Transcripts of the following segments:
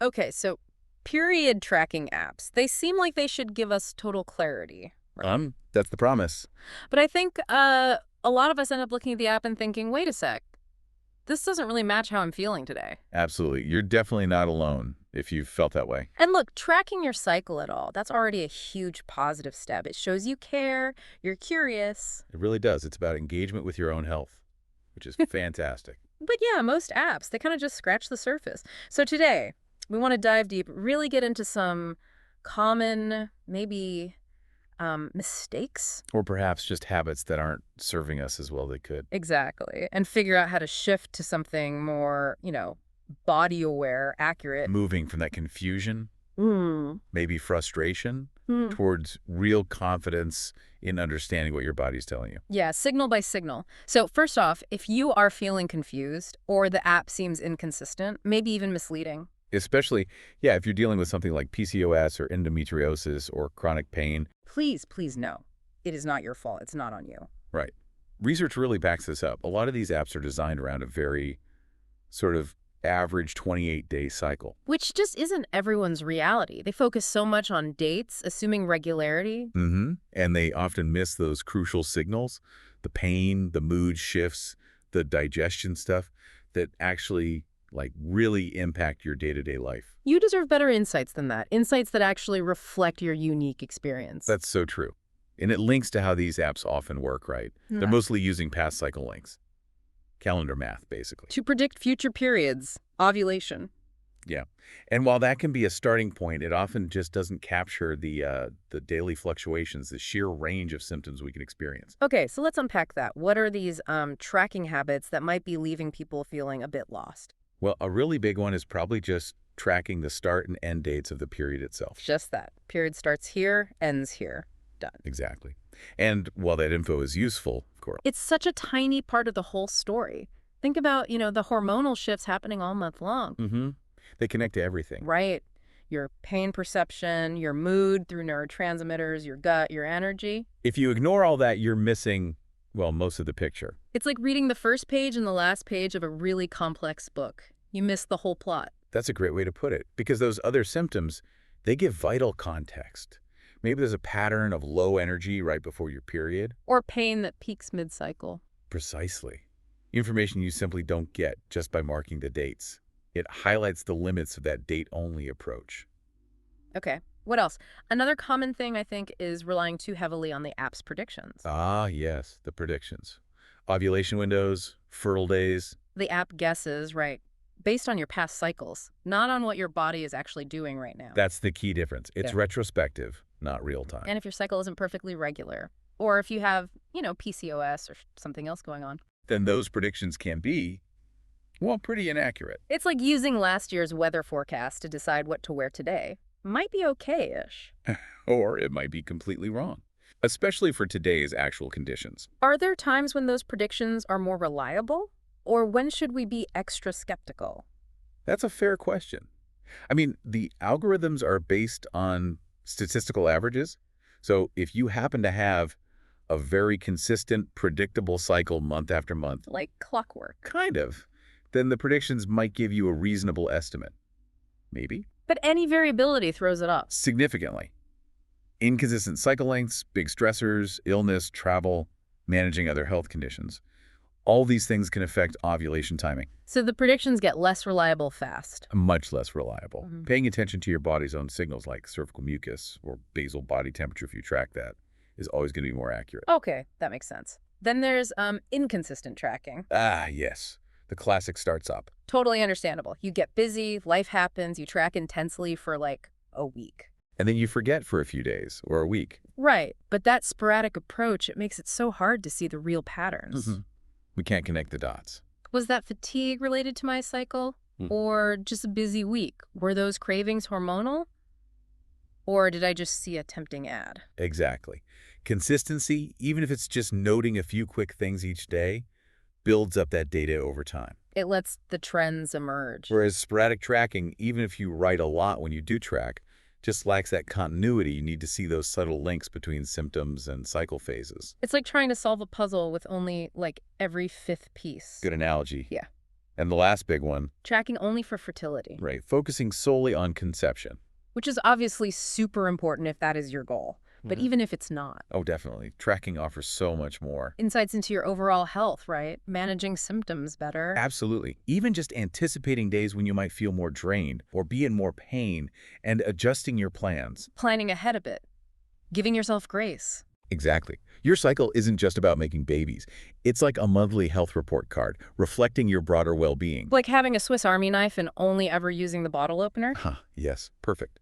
Okay, so period tracking apps, they seem like they should give us total clarity. Right. That's the promise. But I think a lot of us end up looking at the app and thinking, wait a sec, this doesn't really match how I'm feeling today. Absolutely. You're definitely not alone if you've felt that way. And look, tracking your cycle at all, that's already a huge positive step. It shows you care, you're curious. It really does. It's about engagement with your own health, which is fantastic. But yeah, most apps, they kind of just scratch the surface. So today, we want to dive deep, really get into some common, maybe mistakes. Or perhaps just habits that aren't serving us as well they could. Exactly. And figure out how to shift to something more, body aware, accurate. Moving from that confusion, Mm. maybe frustration, towards real confidence in understanding what your body's telling you. Yeah, signal by signal. So first off, if you are feeling confused or the app seems inconsistent, maybe even misleading. Especially, yeah, if you're dealing with something like PCOS or endometriosis or chronic pain. Please, please no. It is not your fault. It's not on you. Right. Research really backs this up. A lot of these apps are designed around a very sort of average 28-day cycle. Which just isn't everyone's reality. They focus so much on dates, assuming regularity. And they often miss those crucial signals, the pain, the mood shifts, the digestion stuff that actually really impact your day-to-day life. You deserve better insights than that. Insights that actually reflect your unique experience. That's so true. And it links to how these apps often work, right? Yeah. They're mostly using past cycle links. Calendar math, basically. To predict future periods, ovulation. Yeah. And while that can be a starting point, it often just doesn't capture the daily fluctuations, the sheer range of symptoms we can experience. Okay, so let's unpack that. What are these tracking habits that might be leaving people feeling a bit lost? Well, a really big one is probably just tracking the start and end dates of the period itself. Just that. Period starts here, ends here. Done. Exactly. And while that info is useful, of course. It's such a tiny part of the whole story. Think about, the hormonal shifts happening all month long. They connect to everything. Right. Your pain perception, your mood through neurotransmitters, your gut, your energy. If you ignore all that, you're missing, well, most of the picture. It's like reading the first page and the last page of a really complex book. You miss the whole plot. That's a great way to put it, because those other symptoms, they give vital context. Maybe there's a pattern of low energy right before your period. Or pain that peaks mid-cycle. Precisely. Information you simply don't get just by marking the dates. It highlights the limits of that date-only approach. Okay, what else? Another common thing, I think, is relying too heavily on the app's predictions. Ah, yes, the predictions. Ovulation windows, fertile days. The app guesses, right, based on your past cycles, not on what your body is actually doing right now. That's the key difference. It's Yeah. retrospective, not real time. And if your cycle isn't perfectly regular, or if you have, PCOS or something else going on. Then those predictions can be, well, pretty inaccurate. It's like using last year's weather forecast to decide what to wear today. Might be okay-ish. Or it might be completely wrong, especially for today's actual conditions. Are there times when those predictions are more reliable? Or when should we be extra skeptical? That's a fair question. I mean, the algorithms are based on statistical averages. So if you happen to have a very consistent, predictable cycle month after month, Like clockwork. kind of, then the predictions might give you a reasonable estimate. Maybe. But any variability throws it off. Significantly. Inconsistent cycle lengths, big stressors, illness, travel, managing other health conditions. All these things can affect ovulation timing. So the predictions get less reliable fast. Much less reliable. Mhm. Paying attention to your body's own signals like cervical mucus or basal body temperature, if you track that, is always going to be more accurate. Okay, that makes sense. Then there's inconsistent tracking. Ah, yes. The classic starts up. Totally understandable. You get busy, life happens, you track intensely for like a week. And then you forget for a few days or a week. Right, but that sporadic approach, it makes it so hard to see the real patterns. We can't connect the dots. Was that fatigue related to my cycle? Or just a busy week? Were those cravings hormonal? Or did I just see a tempting ad? Exactly. Consistency, even if it's just noting a few quick things each day, builds up that data over time. It lets the trends emerge. Whereas sporadic tracking, even if you write a lot when you do track, just lacks that continuity. You need to see those subtle links between symptoms and cycle phases. It's like trying to solve a puzzle with only, like, every fifth piece. Good analogy. Yeah. And the last big one, Tracking only for fertility, right, focusing solely on conception. which is obviously super important if that is your goal. But even if it's not, Oh, definitely. Tracking offers so much more. insights into your overall health, right? Managing symptoms better. Absolutely. Even just anticipating days when you might feel more drained or be in more pain and adjusting your plans. Planning ahead a bit. Giving yourself grace. Exactly. Your cycle isn't just about making babies. It's like a monthly health report card reflecting your broader well-being. Like having a Swiss Army knife and only ever using the bottle opener. Huh, yes, perfect.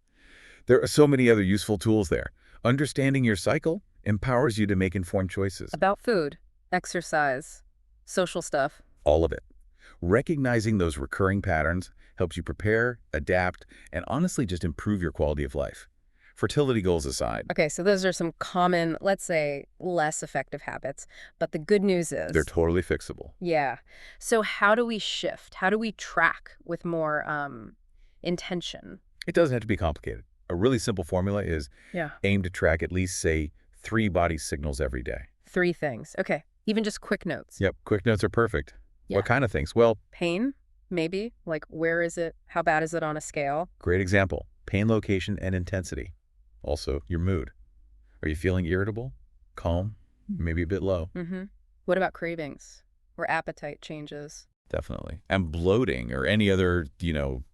There are so many other useful tools there. Understanding your cycle empowers you to make informed choices. About food, exercise, social stuff. All of it. Recognizing those recurring patterns helps you prepare, adapt, and honestly just improve your quality of life. Fertility goals aside, Okay, so those are some common, let's say, less effective habits. But the good news is, they're totally fixable. yeah. So how do we shift? How do we track with more intention? It doesn't have to be complicated. A really simple formula is Yeah. aim to track at least, say, 3 body signals every day. 3 things. Okay. Even just quick notes. Yep, quick notes are perfect. Yeah. What kind of things? Well, Pain, maybe. Like, where is it? How bad is it on a scale? great example. Pain location and intensity. Also, your mood. Are you feeling irritable, calm, maybe a bit low? What about cravings or appetite changes? Definitely. And bloating or any other,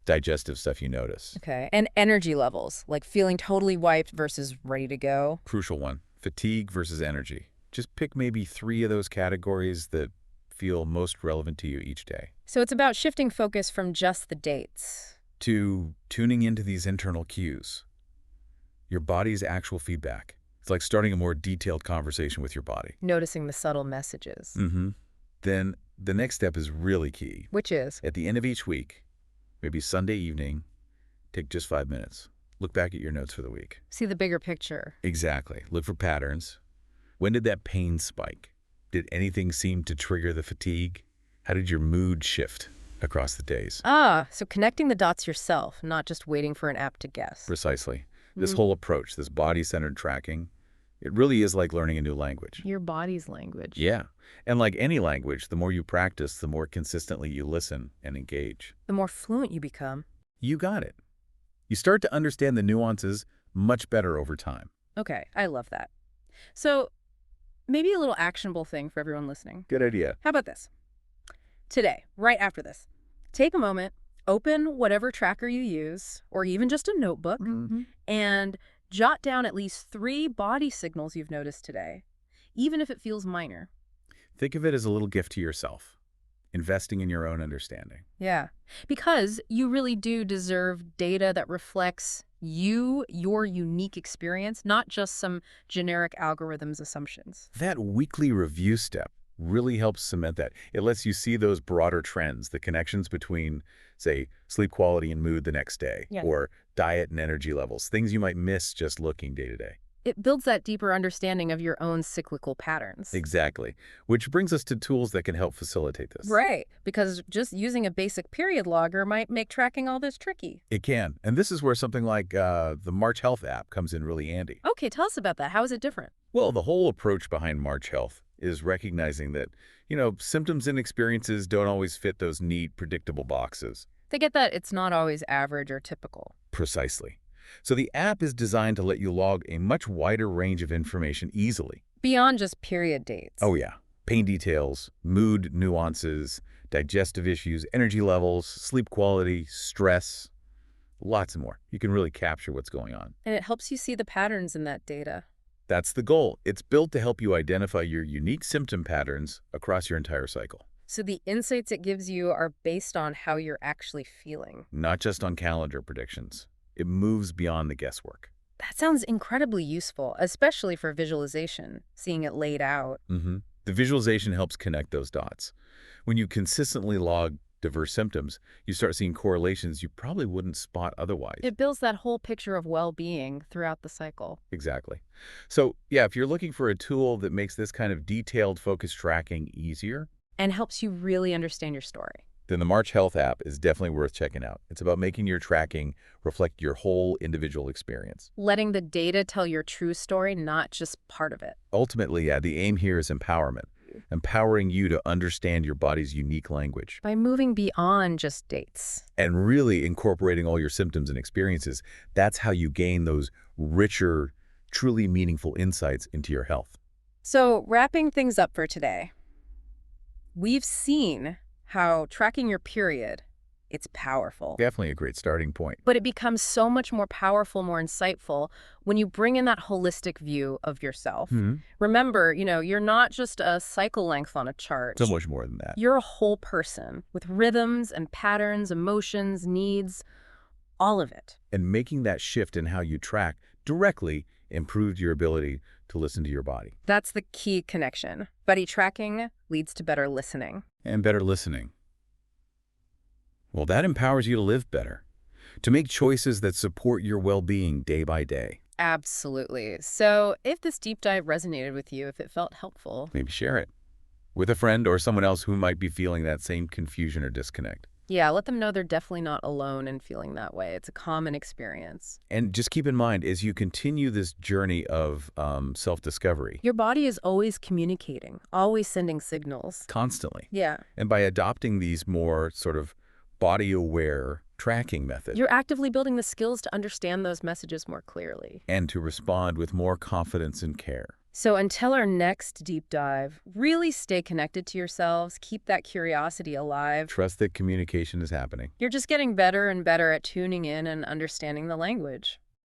digestive stuff you notice. Okay. And energy levels, like feeling totally wiped versus ready to go. Crucial one. Fatigue versus energy. Just pick maybe 3 of those categories that feel most relevant to you each day. So it's about shifting focus from just the dates. To tuning into these internal cues. Your body's actual feedback. It's like starting a more detailed conversation with your body. Noticing the subtle messages. Then the next step is really key. Which is? At the end of each week, maybe Sunday evening, take just 5 minutes. Look back at your notes for the week. See the bigger picture. Exactly. Look for patterns. When did that pain spike? Did anything seem to trigger the fatigue? How did your mood shift across the days? So connecting the dots yourself, not just waiting for an app to guess. Precisely. This whole approach, this body-centered tracking, it really is like learning a new language. Your body's language. Yeah. And like any language, the more you practice, the more consistently you listen and engage. The more fluent you become. You got it. You start to understand the nuances much better over time. Okay, I love that. So maybe a little actionable thing for everyone listening. Good idea. How about this? Today, right after this, take a moment, open whatever tracker you use, or even just a notebook, and jot down at least 3 body signals you've noticed today, even if it feels minor. Think of it as a little gift to yourself, investing in your own understanding. Yeah, because you really do deserve data that reflects you, your unique experience, not just some generic algorithm's assumptions. That weekly review step really helps cement that. It lets you see those broader trends, the connections between, say, sleep quality and mood the next day, or diet and energy levels, things you might miss just looking day to day. It builds that deeper understanding of your own cyclical patterns. Exactly. Which brings us to tools that can help facilitate this. Right, because just using a basic period logger might make tracking all this tricky. It can. And this is where something like the March Health app comes in really handy. Okay, tell us about that. How is it different? Well, the whole approach behind March Health is recognizing that, symptoms and experiences don't always fit those neat, predictable boxes. They get that it's not always average or typical. Precisely. So the app is designed to let you log a much wider range of information easily. Beyond just period dates. Oh yeah. Pain details, mood nuances, digestive issues, energy levels, sleep quality, stress, lots more. You can really capture what's going on. And it helps you see the patterns in that data. That's the goal. It's built to help you identify your unique symptom patterns across your entire cycle. So the insights it gives you are based on how you're actually feeling. Not just on calendar predictions. It moves beyond the guesswork. That sounds incredibly useful, especially for visualization, seeing it laid out. The visualization helps connect those dots. When you consistently log diverse symptoms, you start seeing correlations you probably wouldn't spot otherwise. It builds that whole picture of well-being throughout the cycle. Exactly. So, yeah, if you're looking for a tool that makes this kind of detailed focus tracking easier, And helps you really understand your story. then the March Health app is definitely worth checking out. It's about making your tracking reflect your whole individual experience. Letting the data tell your true story, not just part of it. Ultimately, yeah, the aim here is empowerment. empowering you to understand your body's unique language. By moving beyond just dates. And really incorporating all your symptoms and experiences, that's how you gain those richer, truly meaningful insights into your health. So, wrapping things up for today, we've seen how tracking your period, it's powerful. Definitely a great starting point. But it becomes so much more powerful, more insightful when you bring in that holistic view of yourself. Remember, you're not just a cycle length on a chart. So much more than that. You're a whole person with rhythms and patterns, emotions, needs, all of it. And making that shift in how you track directly improves your ability to listen to your body. That's the key connection. Buddy tracking leads to better listening. And better listening. Well, that empowers you to live better, to make choices that support your well-being day by day. Absolutely. So if this deep dive resonated with you, if it felt helpful, Maybe share it with a friend or someone else who might be feeling that same confusion or disconnect. yeah, let them know they're definitely not alone in feeling that way. It's a common experience. And just keep in mind, as you continue this journey of self-discovery, Your body is always communicating, always sending signals. constantly, Yeah. and by adopting these more sort of body-aware tracking methods, You're actively building the skills to understand those messages more clearly. and to respond with more confidence and care. So until our next deep dive, really stay connected to yourselves. Keep that curiosity alive. Trust that communication is happening. You're just getting better and better at tuning in and understanding the language.